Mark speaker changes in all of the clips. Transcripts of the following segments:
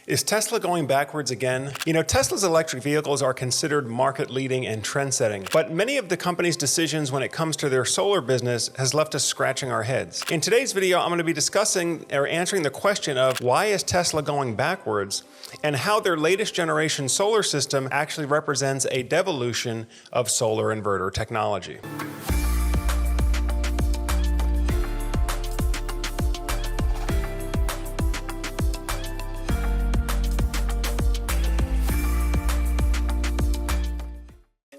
Speaker 1: Is Tesla going backwards again? You know, Tesla's electric vehicles are considered market-leading and trend-setting, but many of the company's decisions when it comes to their solar business has left us scratching our heads. In today's video, I'm going to be discussing or answering the question of why is Tesla going backwards and how their latest generation solar system actually represents a devolution of solar inverter technology.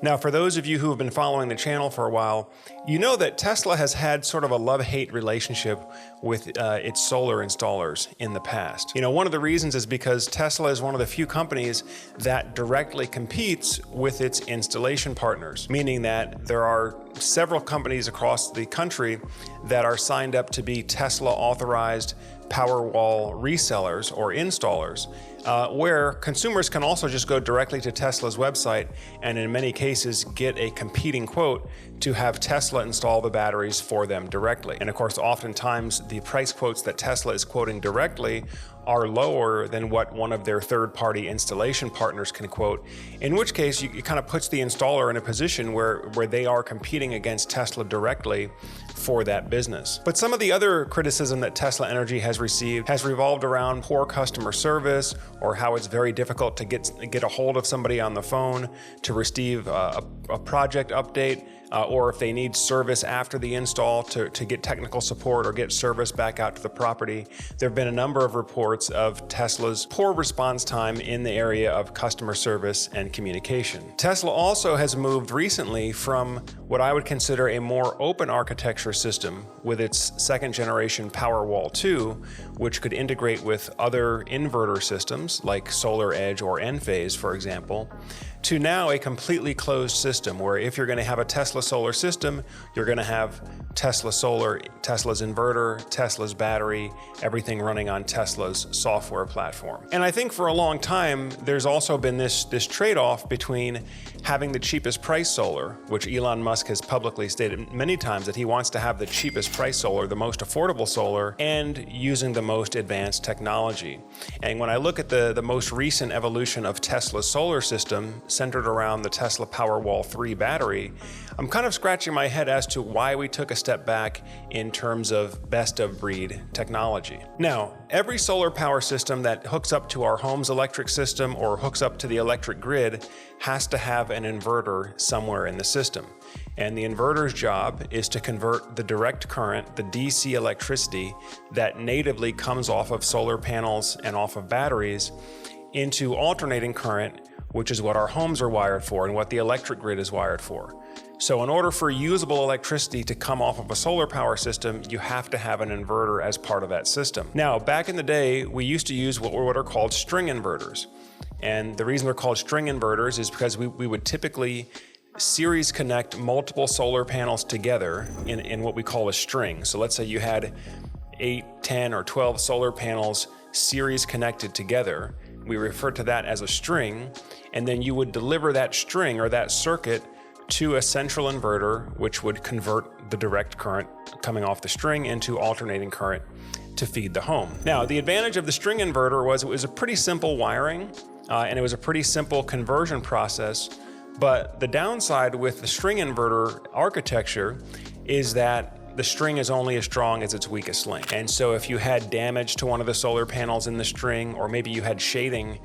Speaker 1: Now, for those of you who have been following the channel for a while, you know that Tesla has had sort of a love-hate relationship with its solar installers in the past. You know, one of the reasons is because Tesla is one of the few companies that directly competes with its installation partners, meaning that there are several companies across the country that are signed up to be Tesla authorized Powerwall resellers or installers, where consumers can also just go directly to Tesla's website and in many cases get a competing quote to have Tesla install the batteries for them directly. And of course, oftentimes the price quotes that Tesla is quoting directly are lower than what one of their third-party installation partners can quote, in which case it kind of puts the installer in a position where they are competing against Tesla directly for that business. But some of the other criticism that Tesla Energy has received has revolved around poor customer service, or how it's very difficult to get a hold of somebody on the phone to receive a project update, or if they need service after the install to get technical support or get service back out to the property. There have been a number of reports of Tesla's poor response time in the area of customer service and communication. Tesla also has moved recently from what I would consider a more open architecture system with its second generation Powerwall 2, which could integrate with other inverter systems like Solar Edge or Enphase, for example, to now a completely closed system where if you're going to have a Tesla solar system, you're going to have Tesla solar, Tesla's inverter, Tesla's battery, everything running on Tesla's software platform. And I think for a long time, there's also been this trade-off between having the cheapest price solar, which Elon Musk has publicly stated many times that he wants to have the cheapest price solar, the most affordable solar, and using the most advanced technology. And when I look at the most recent evolution of Tesla's solar system centered around the Tesla Powerwall 3 battery, I'm kind of scratching my head as to why we took a step back in terms of best of breed technology. Now, every solar power system that hooks up to our home's electric system or hooks up to the electric grid has to have an inverter somewhere in the system. And the inverter's job is to convert the direct current, the DC electricity that natively comes off of solar panels and off of batteries, into alternating current, which is what our homes are wired for and what the electric grid is wired for. So in order for usable electricity to come off of a solar power system, you have to have an inverter as part of that system. Now, back in the day, we used to use what are called string inverters. And the reason they're called string inverters is because we would typically series connect multiple solar panels together in what we call a string. So let's say you had 8, 10, or 12 solar panels series connected together. We refer to that as a string, and then you would deliver that string or that circuit to a central inverter, which would convert the direct current coming off the string into alternating current to feed the home. Now, the advantage of the string inverter was it was a pretty simple wiring, and it was a pretty simple conversion process, but the downside with the string inverter architecture is that the string is only as strong as its weakest link. And so if you had damage to one of the solar panels in the string, or maybe you had shading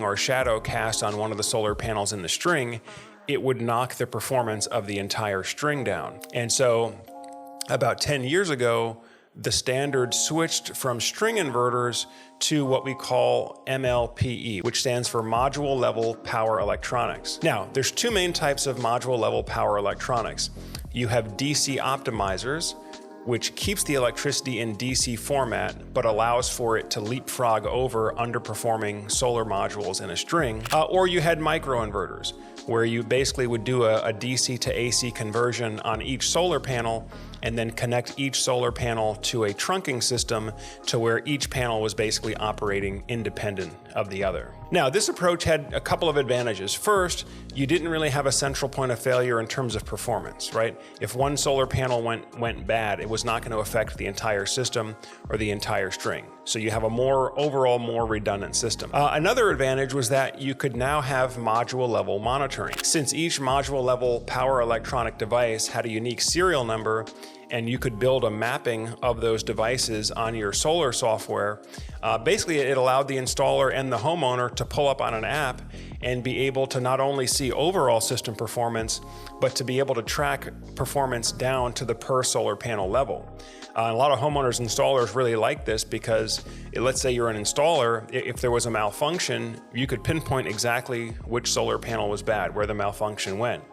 Speaker 1: or shadow cast on one of the solar panels in the string, it would knock the performance of the entire string down. And so about 10 years ago, the standard switched from string inverters to what we call MLPE, which stands for module level power electronics. Now, there's two main types of module level power electronics. You have DC optimizers, which keeps the electricity in DC format, but allows for it to leapfrog over underperforming solar modules in a string. Or you had microinverters, where you basically would do a DC to AC conversion on each solar panel and then connect each solar panel to a trunking system to where each panel was basically operating independent of the other. Now, this approach had a couple of advantages. First, you didn't really have a central point of failure in terms of performance, right? If one solar panel went bad, it was not going to affect the entire system or the entire string. So you have a overall more redundant system. Another advantage was that you could now have module level monitoring. Since each module level power electronic device had a unique serial number, and you could build a mapping of those devices on your solar software, basically it allowed the installer and the homeowner to pull up on an app and be able to not only see overall system performance, but to be able to track performance down to the per solar panel level. A lot of homeowners and installers really like this because let's say you're an installer, if there was a malfunction, you could pinpoint exactly which solar panel was bad, where the malfunction went.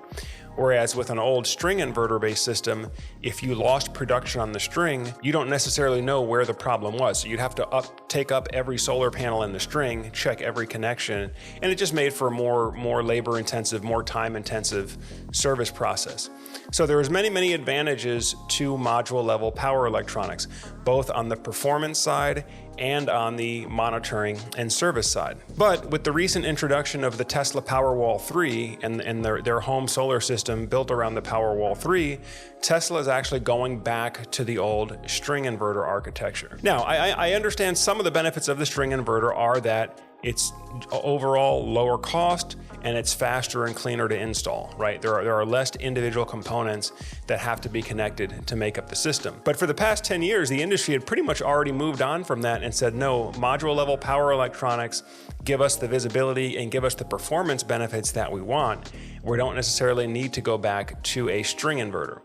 Speaker 1: Whereas with an old string inverter-based system, if you lost production on the string, you don't necessarily know where the problem was. So you'd have to take up every solar panel in the string, check every connection, and it just made for a more labor-intensive, more time-intensive service process. So there's many advantages to module-level power electronics, both on the performance side and on the monitoring and service side. But with the recent introduction of the Tesla Powerwall 3 and their home solar system built around the Powerwall 3, Tesla is actually going back to the old string inverter architecture. Now, I understand some of the benefits of the string inverter are that it's overall lower cost and it's faster and cleaner to install, right? There are less individual components that have to be connected to make up the system. But for the past 10 years, the industry had pretty much already moved on from that and said, no, module level power electronics give us the visibility and give us the performance benefits that we want. We don't necessarily need to go back to a string inverter.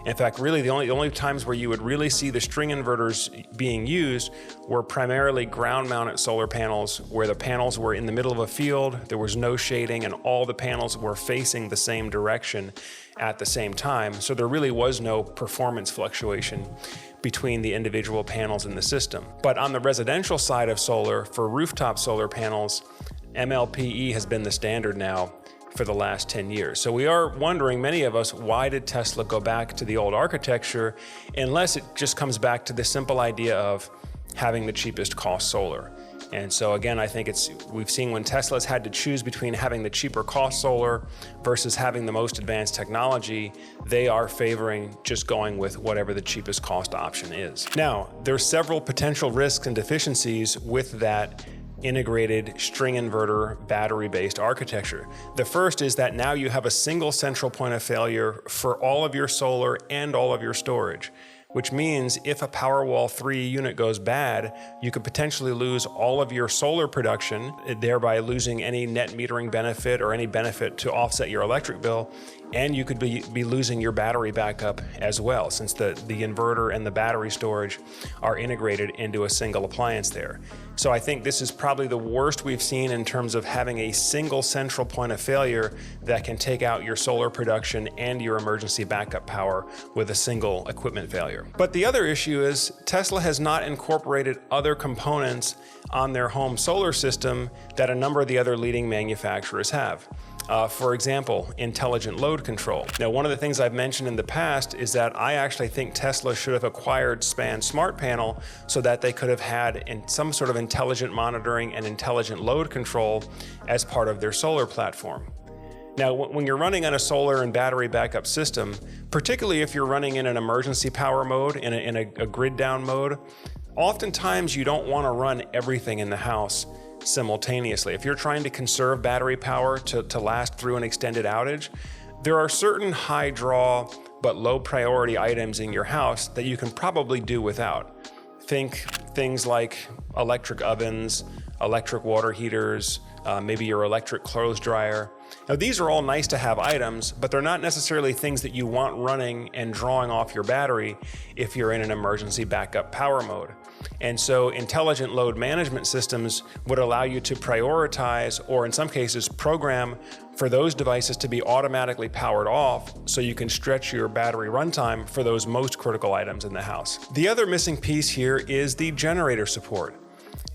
Speaker 1: In fact, really the only times where you would really see the string inverters being used were primarily ground-mounted solar panels where the panels were in the middle of a field, there was no shading, and all the panels were facing the same direction at the same time. So there really was no performance fluctuation between the individual panels in the system. But on the residential side of solar, for rooftop solar panels, MLPE has been the standard now for the last 10 years. So we are wondering, many of us, why did Tesla go back to the old architecture, unless it just comes back to the simple idea of having the cheapest cost solar. And so again, I think we've seen when Tesla's had to choose between having the cheaper cost solar versus having the most advanced technology, they are favoring just going with whatever the cheapest cost option is. Now, there's several potential risks and deficiencies with that integrated string inverter battery-based architecture. The first is that now you have a single central point of failure for all of your solar and all of your storage, which means if a Powerwall 3 unit goes bad, you could potentially lose all of your solar production, thereby losing any net metering benefit or any benefit to offset your electric bill, and you could be losing your battery backup as well, since the inverter and the battery storage are integrated into a single appliance there. So I think this is probably the worst we've seen in terms of having a single central point of failure that can take out your solar production and your emergency backup power with a single equipment failure. But the other issue is Tesla has not incorporated other components on their home solar system that a number of the other leading manufacturers have. For example, intelligent load control. Now, one of the things I've mentioned in the past is that I actually think Tesla should have acquired Span Smart Panel so that they could have had some sort of intelligent monitoring and intelligent load control as part of their solar platform. Now, when you're running on a solar and battery backup system, particularly if you're running in an emergency power mode, in a grid down mode, oftentimes you don't want to run everything in the house simultaneously. If you're trying to conserve battery power to last through an extended outage, there are certain high draw but low priority items in your house that you can probably do without. Think things like electric ovens, electric water heaters, maybe your electric clothes dryer. Now, these are all nice to have items, but they're not necessarily things that you want running and drawing off your battery if you're in an emergency backup power mode. And so intelligent load management systems would allow you to prioritize, or in some cases program, for those devices to be automatically powered off so you can stretch your battery runtime for those most critical items in the house. The other missing piece here is the generator support.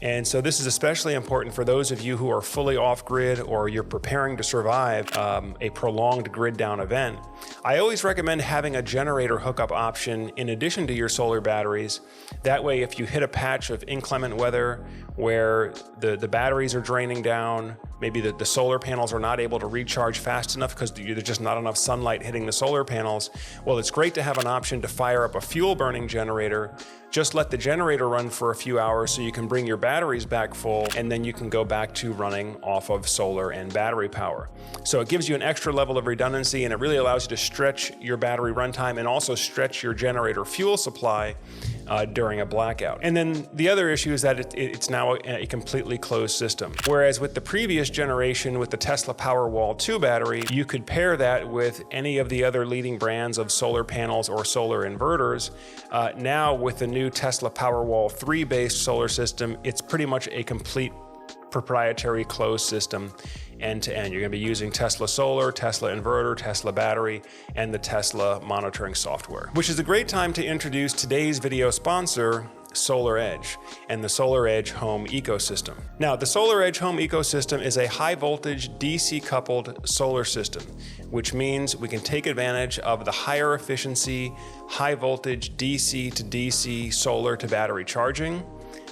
Speaker 1: And so this is especially important for those of you who are fully off-grid or you're preparing to survive a prolonged grid down event. I always recommend having a generator hookup option in addition to your solar batteries. That way, if you hit a patch of inclement weather where the batteries are draining down, maybe the solar panels are not able to recharge fast enough because there's just not enough sunlight hitting the solar panels. Well, it's great to have an option to fire up a fuel burning generator. Just let the generator run for a few hours so you can bring your batteries back full, and then you can go back to running off of solar and battery power. So it gives you an extra level of redundancy, and it really allows you to stretch your battery runtime and also stretch your generator fuel supply during a blackout. And then the other issue is that it's now a completely closed system. Whereas with the previous generation, with the Tesla Powerwall 2 battery, you could pair that with any of the other leading brands of solar panels or solar inverters. Now with the new Tesla Powerwall 3 based solar system, it's pretty much a complete proprietary closed system end to end. You're going to be using Tesla Solar, Tesla Inverter, Tesla Battery, and the Tesla monitoring software. Which is a great time to introduce today's video sponsor, SolarEdge, and the SolarEdge home ecosystem. Now, the SolarEdge home ecosystem is a high voltage DC coupled solar system, which means we can take advantage of the higher efficiency, high voltage DC to DC solar to battery charging,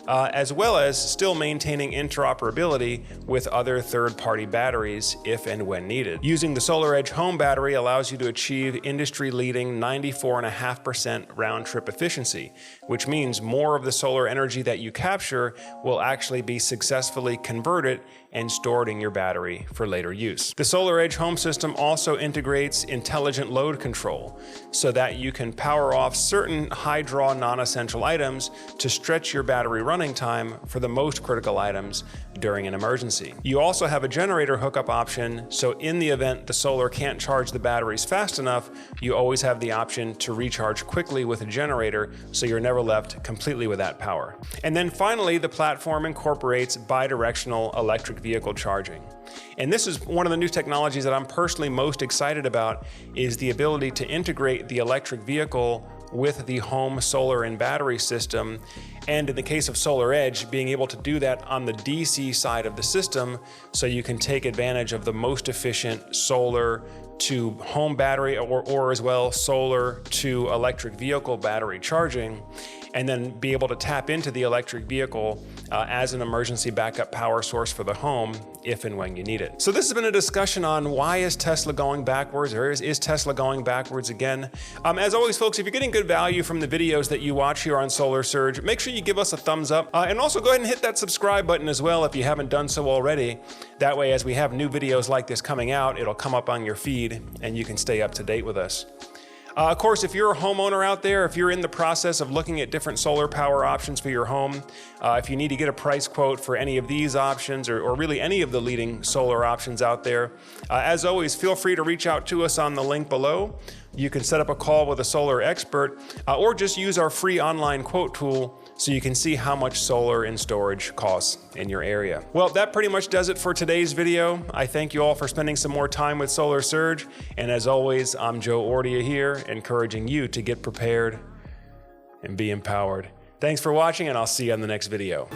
Speaker 1: as well as still maintaining interoperability with other third-party batteries if and when needed. Using the SolarEdge home battery allows you to achieve industry-leading 94.5% round-trip efficiency, which means more of the solar energy that you capture will actually be successfully converted and stored in your battery for later use. The SolarEdge home system also integrates intelligent load control so that you can power off certain high-draw non-essential items to stretch your battery running time for the most critical items during an emergency. You also have a generator hookup option, so in the event the solar can't charge the batteries fast enough, you always have the option to recharge quickly with a generator, so you're never left completely without power. And then finally, the platform incorporates bidirectional electric vehicle charging. And this is one of the new technologies that I'm personally most excited about, is the ability to integrate the electric vehicle with the home solar and battery system, and in the case of SolarEdge, being able to do that on the DC side of the system, so you can take advantage of the most efficient solar to home battery or as well solar to electric vehicle battery charging, and then be able to tap into the electric vehicle as an emergency backup power source for the home if and when you need it. So this has been a discussion on why is Tesla going backwards, or is Tesla going backwards again? As always, folks, if you're getting good value from the videos that you watch here on Solar Surge, make sure you give us a thumbs up, and also go ahead and hit that subscribe button as well if you haven't done so already. That way, as we have new videos like this coming out, it'll come up on your feed and you can stay up to date with us. Of course, if you're a homeowner out there, if you're in the process of looking at different solar power options for your home, if you need to get a price quote for any of these options or really any of the leading solar options out there, as always, feel free to reach out to us on the link below. You can set up a call with a solar expert or just use our free online quote tool so you can see how much solar and storage costs in your area. Well, that pretty much does it for today's video. I thank you all for spending some more time with Solar Surge. And as always, I'm Joe Ordia here, encouraging you to get prepared and be empowered. Thanks for watching, and I'll see you on the next video.